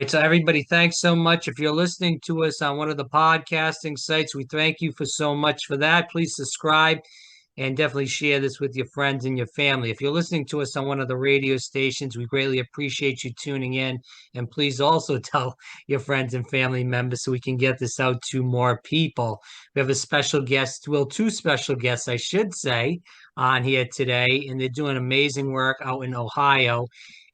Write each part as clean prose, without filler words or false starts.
So everybody, thanks so much. If you're listening to us on one of the podcasting sites, we thank you for so much for that. Please subscribe and definitely share this with your friends and your family. If you're listening to us on one of the radio stations, we greatly appreciate you tuning in. And please also tell your friends and family members so we can get this out to more people. We have a special guest, well, two special guests, I should say, on here today, and they're doing amazing work out in Ohio.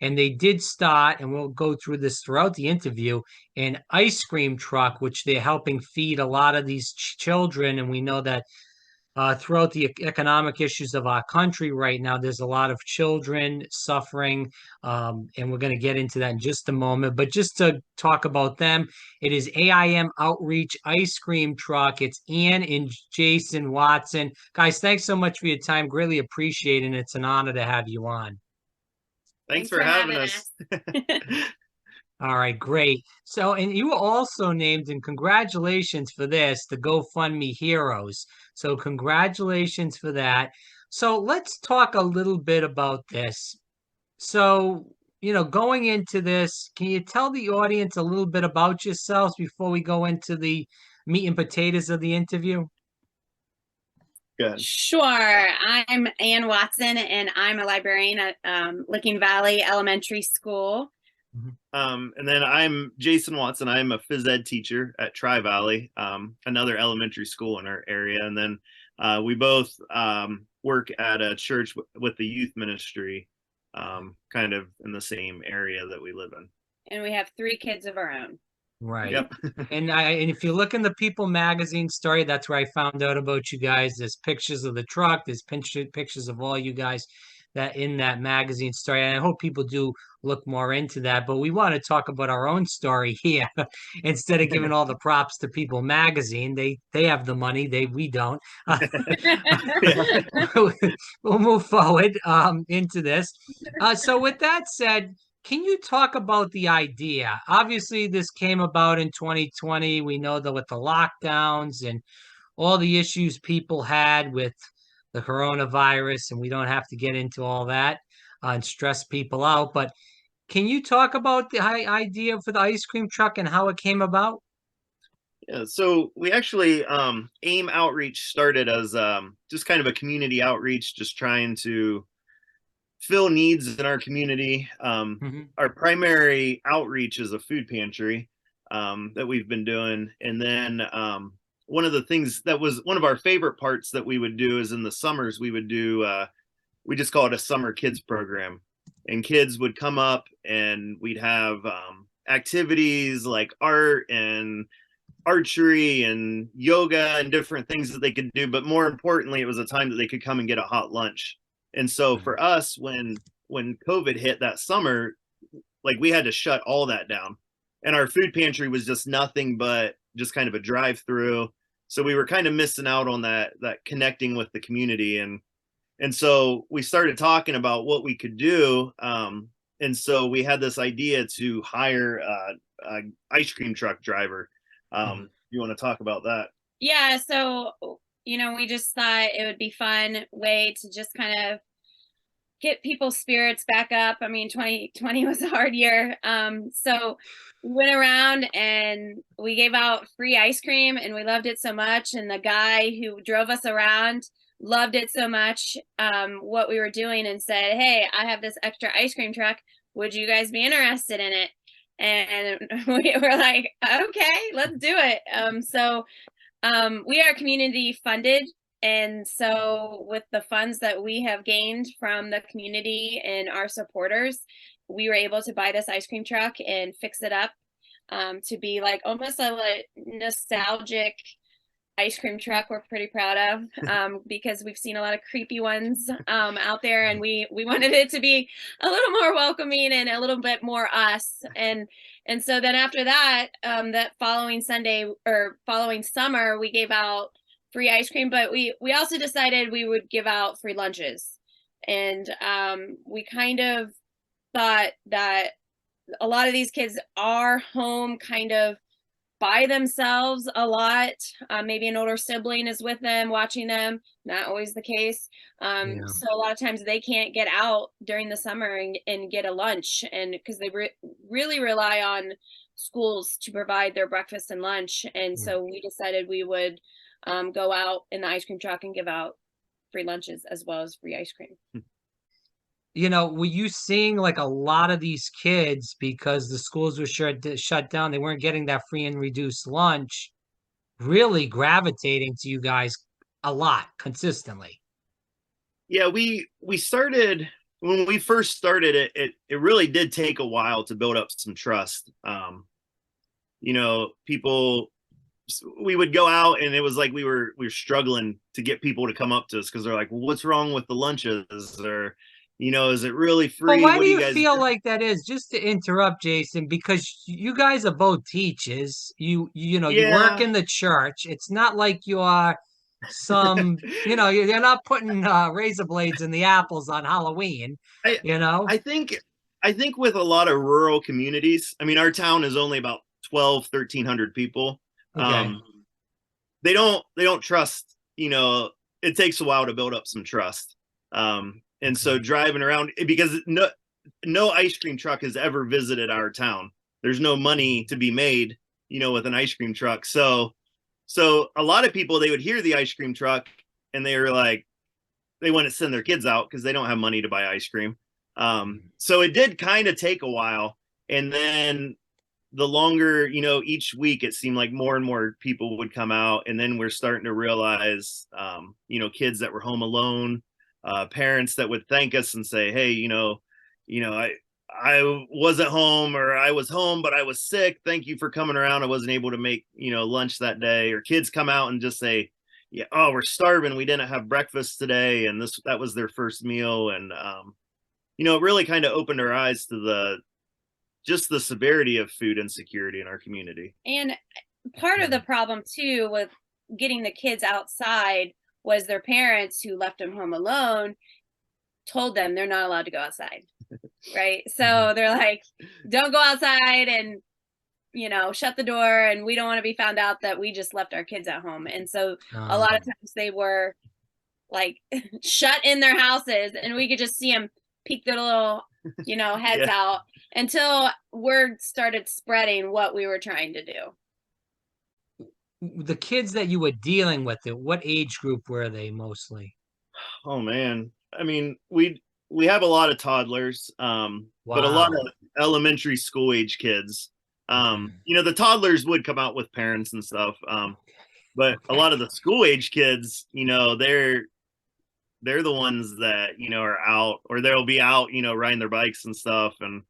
And they did start, and we'll go through this throughout the interview, an ice cream truck, which they're helping feed a lot of these children. And we know that throughout the economic issues of our country right now, there's a lot of children suffering, and we're going to get into that in just a moment. But just to talk about them, it is AIM Outreach Ice Cream Truck. It's Ann and Jason Watson. Guys, thanks so much for your time. Greatly appreciate it, and it's an honor to have you on. Thanks for having us. All right, great. So, and you were also named, and congratulations for this, the GoFundMe Heroes. So, congratulations for that. So, let's talk a little bit about this. So, going into this, can you tell the audience a little bit about yourselves before we go into the meat and potatoes of the interview? Good. Sure. I'm Ann Watson, and I'm a librarian at Licking Valley Elementary School. And then I'm Jason Watson. I'm a phys ed teacher at Tri-Valley, another elementary school in our area. And then we both work at a church with the youth ministry, kind of in the same area that we live in. And we have 3 kids of our own. Right. Yep. And if you look in the People magazine story, that's where I found out about you guys. There's pictures of the truck, there's pictures of all you guys that in that magazine story. And I hope people do look more into that. But we want to talk about our own story here instead of giving all the props to People magazine. They have the money, we don't. We'll move forward into this. So with that said, can you talk about the idea? Obviously, this came about in 2020. We know that with the lockdowns and all the issues people had with the coronavirus, and we don't have to get into all that and stress people out. But can you talk about the idea for the ice cream truck and how it came about? Yeah, so we actually AIM Outreach started as just kind of a community outreach, just trying to fill needs in our community. Our primary outreach is a food pantry that we've been doing. And then one of the things that was one of our favorite parts that we would do is in the summers, we would do, we just call it a summer kids program. And kids would come up and we'd have activities like art and archery and yoga and different things that they could do. But more importantly, it was a time that they could come and get a hot lunch. And so for us, when COVID hit that summer, like we had to shut all that down, and our food pantry was just nothing but just kind of a drive-through. So we were kind of missing out on that connecting with the community, and so we started talking about what we could do. And so we had this idea to hire a ice cream truck driver. You want to talk about that? Yeah. So we just thought it would be fun way to just kind of get people's spirits back up. I mean, 2020 was a hard year. So we went around and we gave out free ice cream, and we loved it so much. And the guy who drove us around loved it so much, what we were doing, and said, "Hey, I have this extra ice cream truck. Would you guys be interested in it?" And we were like, "Okay, let's do it." So we are community funded. And so with the funds that we have gained from the community and our supporters, we were able to buy this ice cream truck and fix it up to be like almost a nostalgic ice cream truck we're pretty proud of, because we've seen a lot of creepy ones out there, and we wanted it to be a little more welcoming and a little bit more us. And so then after that, that following Sunday or following summer, we gave out free ice cream, but we also decided we would give out free lunches. And we kind of thought that a lot of these kids are home kind of by themselves a lot. Maybe an older sibling is with them, watching them. Not always the case. So a lot of times they can't get out during the summer and get a lunch, and because they really rely on schools to provide their breakfast and lunch. And so we decided we would go out in the ice cream truck and give out free lunches as well as free ice cream. Were you seeing like a lot of these kids, because the schools were shut down, they weren't getting that free and reduced lunch, really gravitating to you guys a lot consistently? Yeah, we started when we first started it really did take a while to build up some trust. People, we would go out and it was like we were struggling to get people to come up to us because they're like, well, what's wrong with the lunches? Or is it really free? Well, why what do you guys feel like that is? Just to interrupt, Jason, because you guys are both teachers. You work in the church. It's not like you are some, you're not putting razor blades in the apples on Halloween. I think with a lot of rural communities, I mean, our town is only about 1,300 people. Okay. They don't trust, it takes a while to build up some trust. And so driving around, because no ice cream truck has ever visited our town. There's no money to be made, with an ice cream truck. So a lot of people, they would hear the ice cream truck and they were like, they want to send their kids out because they don't have money to buy ice cream. So it did kind of take a while. And then the longer, each week, it seemed like more and more people would come out. And then we're starting to realize, kids that were home alone, parents that would thank us and say, hey, I wasn't home, or I was home, but I was sick. Thank you for coming around. I wasn't able to make, lunch that day. Or kids come out and just say, yeah, oh, we're starving. We didn't have breakfast today. And that was their first meal. And, it really kind of opened our eyes to just the severity of food insecurity in our community. And part of the problem too with getting the kids outside was their parents, who left them home alone, told them they're not allowed to go outside. Right. So they're like, don't go outside, and, shut the door. And we don't want to be found out that we just left our kids at home. And so a lot of times they were like shut in their houses, and we could just see them peek their little, heads out, until word started spreading what we were trying to do. The kids that you were dealing with, what age group were they mostly? Oh man. I mean, we have a lot of toddlers, but a lot of elementary school age kids. The toddlers would come out with parents and stuff. But a lot of the school age kids, they're the ones that, are out, or they'll be out, riding their bikes and stuff. And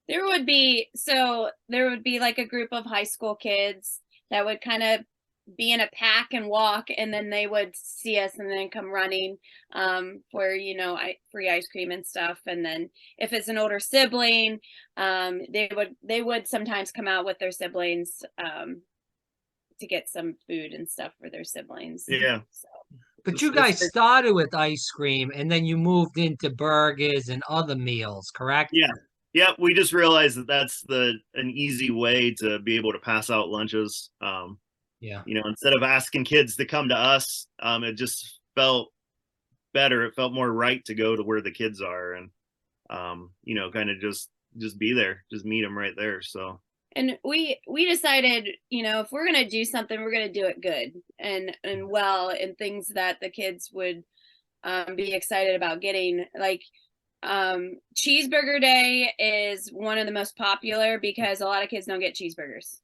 there would be like a group of high school kids that would kind of be in a pack and walk, and then they would see us and then come running for free ice cream and stuff. And then if it's an older sibling, they would sometimes come out with their siblings to get some food and stuff for their siblings. Yeah. So. But you guys started with ice cream, and then you moved into burgers and other meals, correct? Yeah. We just realized that that's an easy way to be able to pass out lunches. Instead of asking kids to come to us, it just felt better. It felt more right to go to where the kids are, and kind of just be there, just meet them right there. So. And we decided, if we're going to do something, we're going to do it good and well, and things that the kids would be excited about getting. Like cheeseburger day is one of the most popular because a lot of kids don't get cheeseburgers.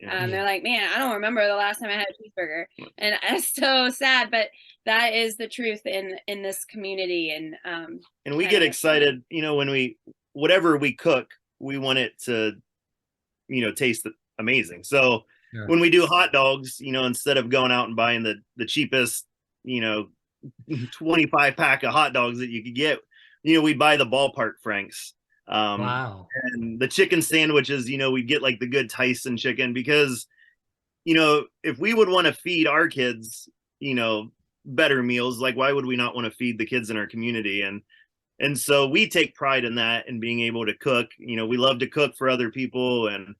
They're like, man, I don't remember the last time I had a cheeseburger. And it's so sad, but that is the truth in this community. And we get excited, when whatever we cook, we want it to, taste amazing. So when we do hot dogs, instead of going out and buying the cheapest, 25 pack of hot dogs that you could get, we buy the ballpark Franks. Wow. And the chicken sandwiches, we get like the good Tyson chicken, because, if we would want to feed our kids, better meals, like why would we not want to feed the kids in our community? And so we take pride in that and being able to cook. We love to cook for other people, and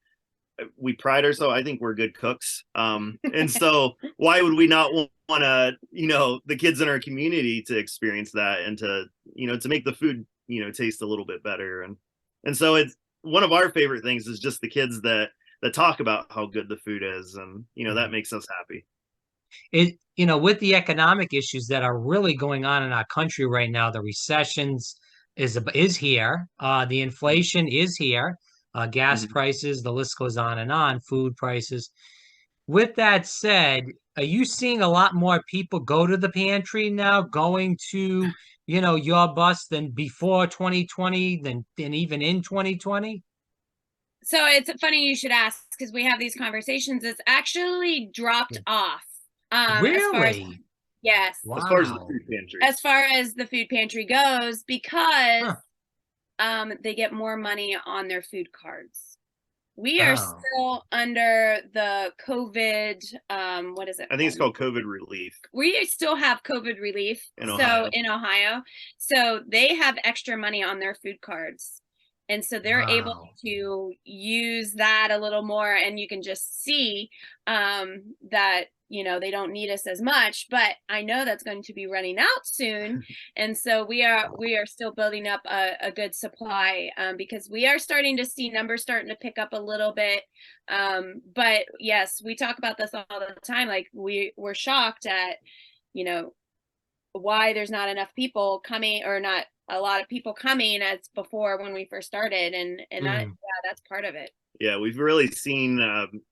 we pride ourselves. I think we're good cooks. And so why would we not want to, the kids in our community to experience that and to, to make the food, taste a little bit better. And so it's one of our favorite things is just the kids that talk about how good the food is. And, that makes us happy. With the economic issues that are really going on in our country right now, the recessions is here. The inflation is here. Gas prices, the list goes on and on, food prices. With that said, are you seeing a lot more people go to the pantry now, going to, your bus than before 2020, than even in 2020? So it's funny you should ask because we have these conversations. It's actually dropped off. Really? Yes. Wow. As far as the food pantry. As far as the food pantry goes, because Huh. they get more money on their food cards. We are Oh. still under the COVID, what is it? I think it's called COVID relief. We still have COVID relief. In Ohio. In Ohio. So they have extra money on their food cards. And so they're able to use that a little more, and you can just see that, they don't need us as much, but I know that's going to be running out soon. And so we are still building up a good supply because we are starting to see numbers starting to pick up a little bit. But yes, we talk about this all the time. Like we're shocked at, why there's not enough people coming, or not a lot of people coming as before when we first started. And that's part of it. Yeah, we've really seen,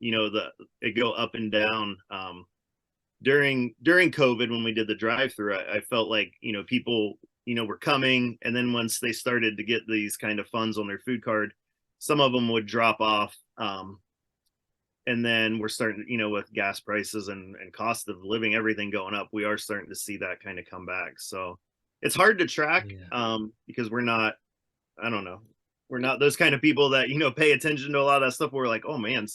it go up and down. During COVID, when we did the drive-through, I felt like, people, were coming. And then once they started to get these kind of funds on their food card, some of them would drop off. And then we're starting, with gas prices and cost of living, everything going up, we are starting to see that kind of come back. So it's hard to track because we're not, I don't know, we're not those kind of people that, pay attention to a lot of that stuff. We're like, oh man,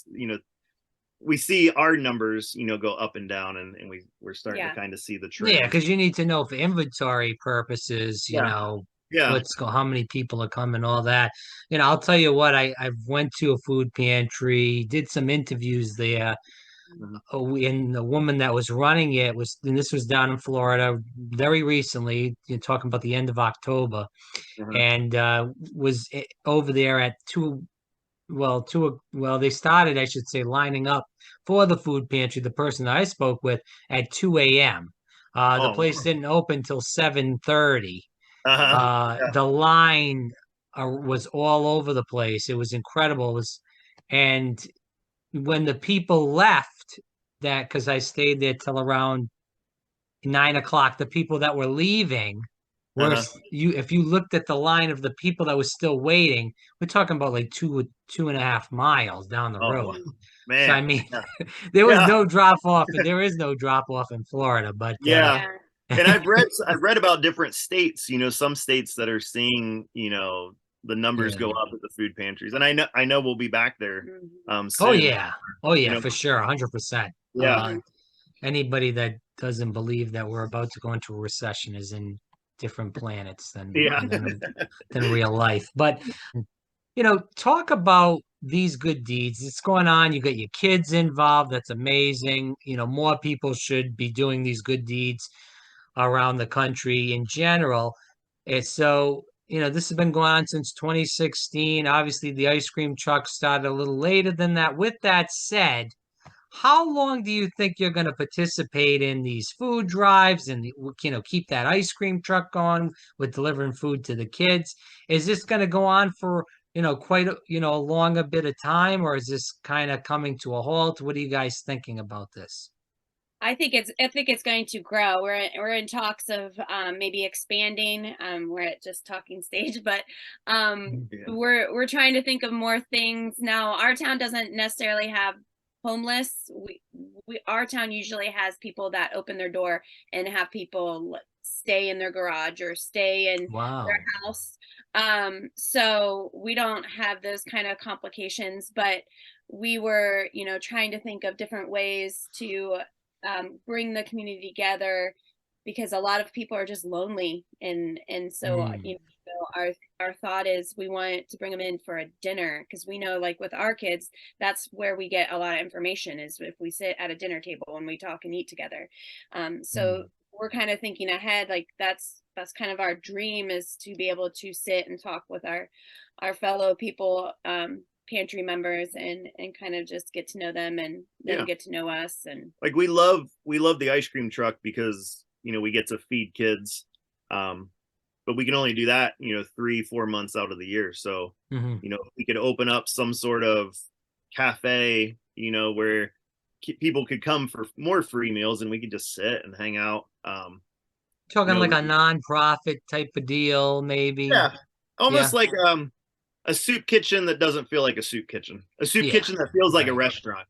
we see our numbers, go up and down, and we're starting to kind of see the trend. Yeah, because you need to know for inventory purposes, how many people are coming, all that. I'll tell you what, I went to a food pantry, did some interviews there. And the woman that was running it and this was down in Florida very recently, you're talking about the end of October, and was over there at they started, I should say, lining up for the food pantry, the person that I spoke with, at 2 a.m. The place didn't open till 7:30. The line was all over the place. It was incredible. And when the people left, because I stayed there till around 9 o'clock, the people that were leaving were if you looked at the line of the people that was still waiting, we're talking about like 2.5 miles down the road. Man. So I mean, there was no drop off, and there is no drop off in Florida. But and I've read about different states. Some states that are seeing the numbers go up at the food pantries, and I know we'll be back there. Soon. Oh yeah, for sure, 100%. Yeah. Anybody that doesn't believe that we're about to go into a recession is in different planets than real life. But talk about these good deeds. It's going on. You got your kids involved. That's amazing. More people should be doing these good deeds around the country in general. And so, this has been going on since 2016. Obviously, the ice cream truck started a little later than that. With that said, how long do you think you're going to participate in these food drives and, keep that ice cream truck going with delivering food to the kids? Is this going to go on for, quite a longer bit of time, or is this kind of coming to a halt? What are you guys thinking about this? I think it's going to grow. We're in talks of maybe expanding. We're at just talking stage, but we're trying to think of more things. Now, our town doesn't necessarily have homeless. Our town usually has people that open their door and have people stay in their garage or stay in their house. So we don't have those kind of complications, but we were, trying to think of different ways to bring the community together, because a lot of people are just lonely, and so So our thought is we want to bring them in for a dinner, because we know, like with our kids, that's where we get a lot of information, is if we sit at a dinner table and we talk and eat together. So we're kind of thinking ahead, like that's kind of our dream, is to be able to sit and talk with our fellow people, pantry members, and kind of just get to know them, and them get to know us. And like we love the ice cream truck because, you know, we get to feed kids, but we can only do that, you know, 3-4 months out of the year. So you know, we could open up some sort of cafe, you know, where people could come for more free meals and we could just sit and hang out. Talking You know, like a non-profit type of deal, maybe. almost Yeah. like a soup kitchen that doesn't feel like a soup kitchen, a soup kitchen that feels like a restaurant.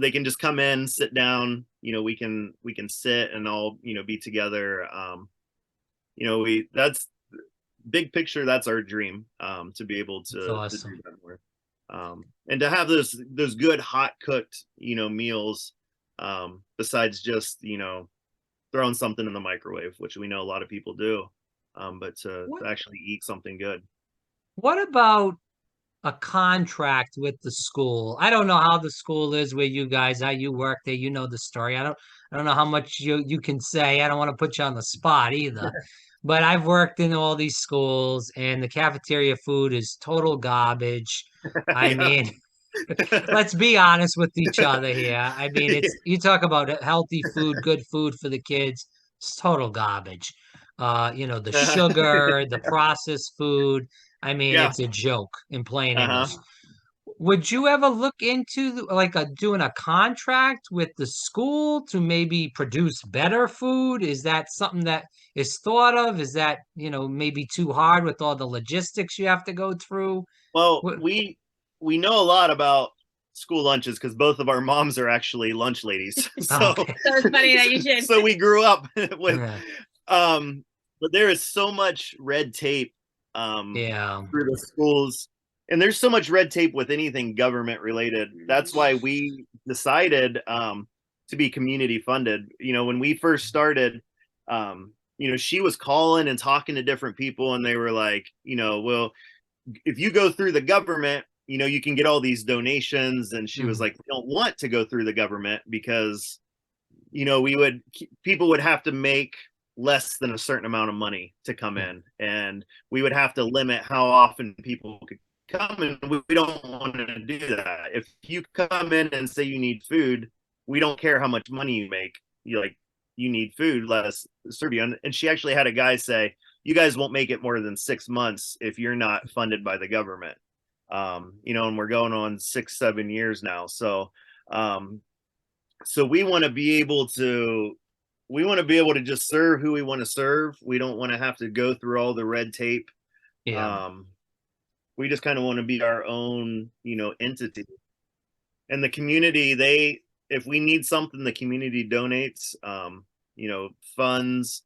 They can just come in, sit down, you know, we can sit and all, you know, be together. You know, that's big picture, that's our dream, to be able to Awesome. do that more. And to have those good hot cooked, you know, meals, besides just, you know, throwing something in the microwave, which we know a lot of people do, but to actually eat something good. What about a contract with the school? I don't know how the school is where you guys are. You work there, you know the story. I don't know how much you can say. I don't want to put you on the spot either. But I've worked in all these schools, and the cafeteria food is total garbage. I mean, let's be honest with each other here. I mean, it's you talk about healthy food, good food for the kids. It's total garbage. You know, the sugar, the processed food. I mean, it's a joke in plain English. Would you ever look into like doing a contract with the school to maybe produce better food? Is that something that is thought of? Is that, you know, maybe too hard with all the logistics you have to go through? Well, we know a lot about school lunches because both of our moms are actually lunch ladies. So, Okay. So it's funny that you should. So we grew up with, but there is so much red tape, through the schools, and there's so much red tape with anything government related. That's why we decided, to be community funded. You know, when we first started, you know, she was calling and talking to different people, and they were like, you know, well, if you go through the government, you know, you can get all these donations. And she was like, we don't want to go through the government because, you know, people would have to make less than a certain amount of money to come in, and we would have to limit how often people could come in. We don't want to do that. If you come in and say you need food, we don't care how much money you make. You need food, let us serve you. And she actually had a guy say, you guys won't make it more than 6 months if you're not funded by the government. You know, and we're going on 6-7 years now. So we want to be able to just serve who we want to serve. We don't want to have to go through all the red tape. We just kind of want to be our own, you know, entity. And the community, if we need something, the community donates, you know, funds,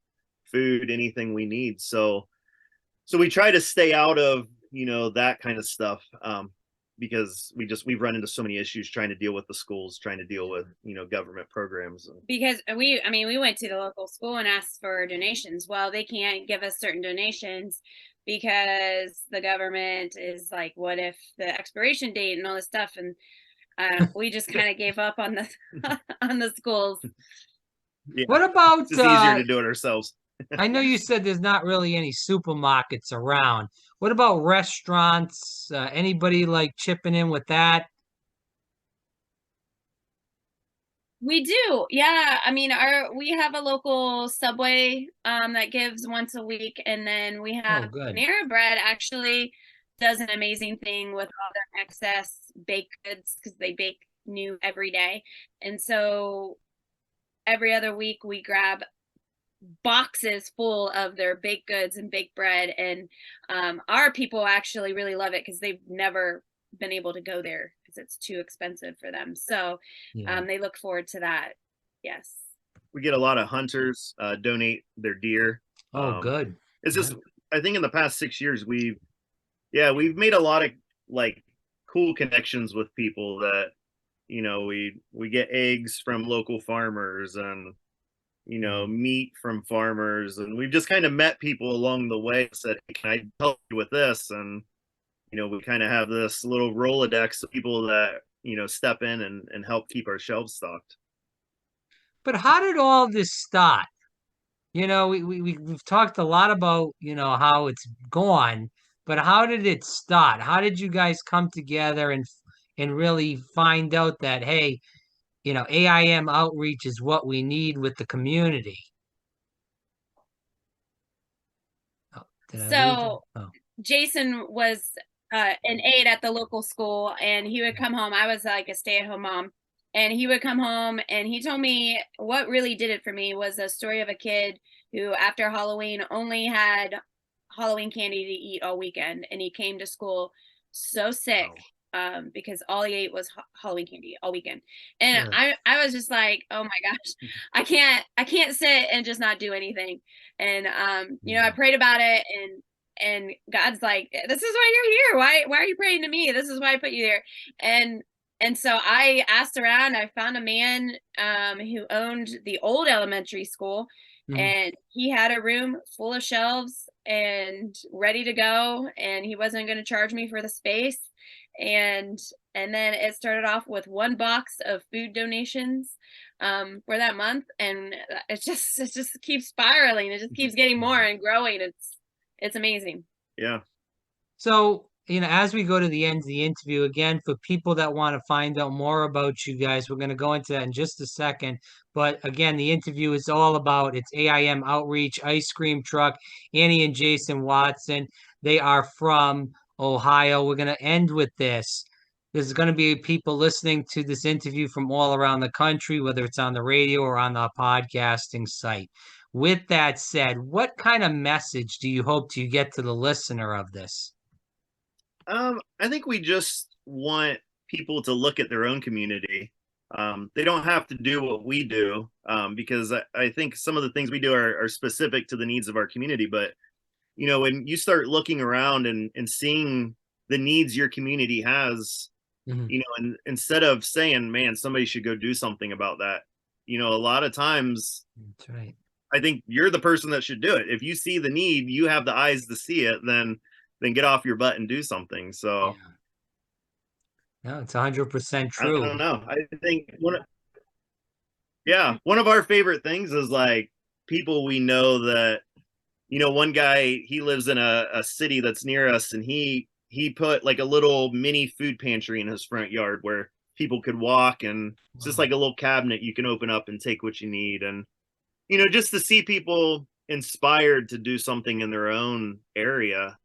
food, anything we need. So we try to stay out of, you know, that kind of stuff, because we've run into so many issues trying to deal with the schools, trying to deal with, you know, government programs. Because we went to the local school and asked for donations. Well, they can't give us certain donations because the government is like, what if the expiration date and all this stuff? And we just kind of gave up on the schools. Yeah. What about it's easier to do it ourselves? I know you said there's not really any supermarkets around. What about restaurants? Anybody like chipping in with that? We do. Yeah. I mean, we have a local Subway that gives once a week, and then we have Panera Bread actually does an amazing thing with all their excess baked goods because they bake new every day. And so every other week we grab boxes full of their baked goods and baked bread, and our people actually really love it because they've never been able to go there because it's too expensive for them. So they look forward to that. Yes, we get a lot of hunters donate their deer. Good. It's just, I think in the past 6 years we've made a lot of like cool connections with people that, you know, we get eggs from local farmers, and meat from farmers, and we've just kind of met people along the way and said, hey, can I help you with this? And we kind of have this little Rolodex of people that step in and help keep our shelves stocked. But how did all this start? We've talked a lot about, how it's gone, but how did it start? How did you guys come together and really find out that, hey, AIM outreach is what we need with the community? Oh, did I lose it? So Oh, Jason was an aide at the local school, and he would come home. I was like a stay-at-home mom, and he would come home, and he told me what really did it for me was a story of a kid who, after Halloween, only had Halloween candy to eat all weekend, and he came to school so sick because all he ate was Halloween candy all weekend. And I was just like, oh my gosh, I can't sit and just not do anything. And I prayed about it, and God's like, this is why you're here. Why are you praying to me? This is why I put you there. And so I asked around. I found a man who owned the old elementary school, and he had a room full of shelves and ready to go, and he wasn't going to charge me for the space. And then it started off with one box of food donations for that month, and it just keeps spiraling. It just keeps getting more and growing. It's amazing. Yeah. So, as we go to the end of the interview, again, for people that want to find out more about you guys, we're going to go into that in just a second. But again, the interview is all about it's AIM Outreach, Ice Cream Truck, Annie and Jason Watson. They are from Ohio. We're going to end with this. There's going to be people listening to this interview from all around the country, whether it's on the radio or on the podcasting site. With that said, what kind of message do you hope to get to the listener of this? I think we just want people to look at their own community. They don't have to do what we do, because I think some of the things we do are specific to the needs of our community. But, when you start looking around and seeing the needs your community has, and instead of saying, man, somebody should go do something about that, a lot of times, that's right. I think you're the person that should do it. If you see the need, you have the eyes to see it, then get off your butt and do something. So no, it's 100% true. I don't know. I think one of our favorite things is like people we know that, one guy, he lives in a city that's near us, and he put like a little mini food pantry in his front yard where people could walk, and it's just like a little cabinet you can open up and take what you need. And, just to see people inspired to do something in their own area.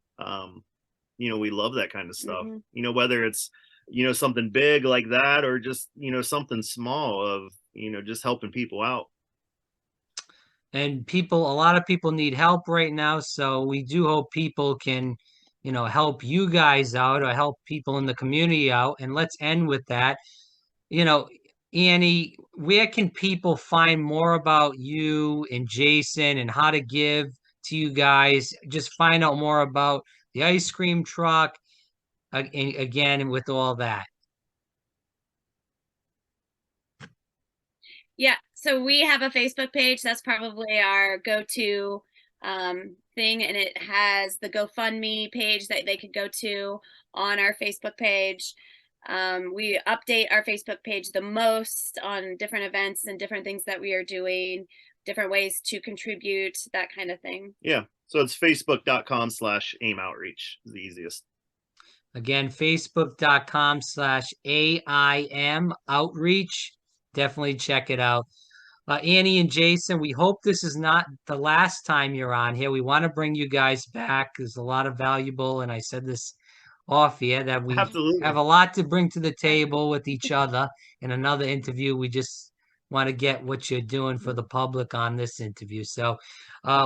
We love that kind of stuff, whether it's, something big like that, or just, something small of, just helping people out. And a lot of people need help right now. So we do hope people can, help you guys out or help people in the community out. And let's end with that. Annie, where can people find more about you and Jason and how to give to you guys? Just find out more about the ice cream truck, again, and with all that. Yeah, so we have a Facebook page. That's probably our go-to thing, and it has the GoFundMe page that they could go to on our Facebook page. We update our Facebook page the most on different events and different things that we are doing, different ways to contribute, that kind of thing. Yeah, so it's facebook.com/AIM Outreach is the easiest. Again, facebook.com/AIM Outreach. Definitely check it out. Annie and Jason, we hope this is not the last time you're on here. We want to bring you guys back. There's a lot of valuable, and I said this off here, that we have a lot to bring to the table with each other. In another interview, we just want to get what you're doing for the public on this interview. So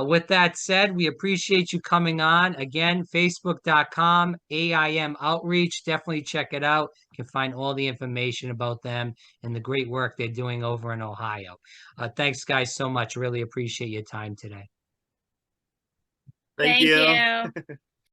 with that said, we appreciate you coming on. Again, facebook.com, AIM Outreach. Definitely check it out. You can find all the information about them and the great work they're doing over in Ohio. Thanks, guys, so much. Really appreciate your time today. Thank you.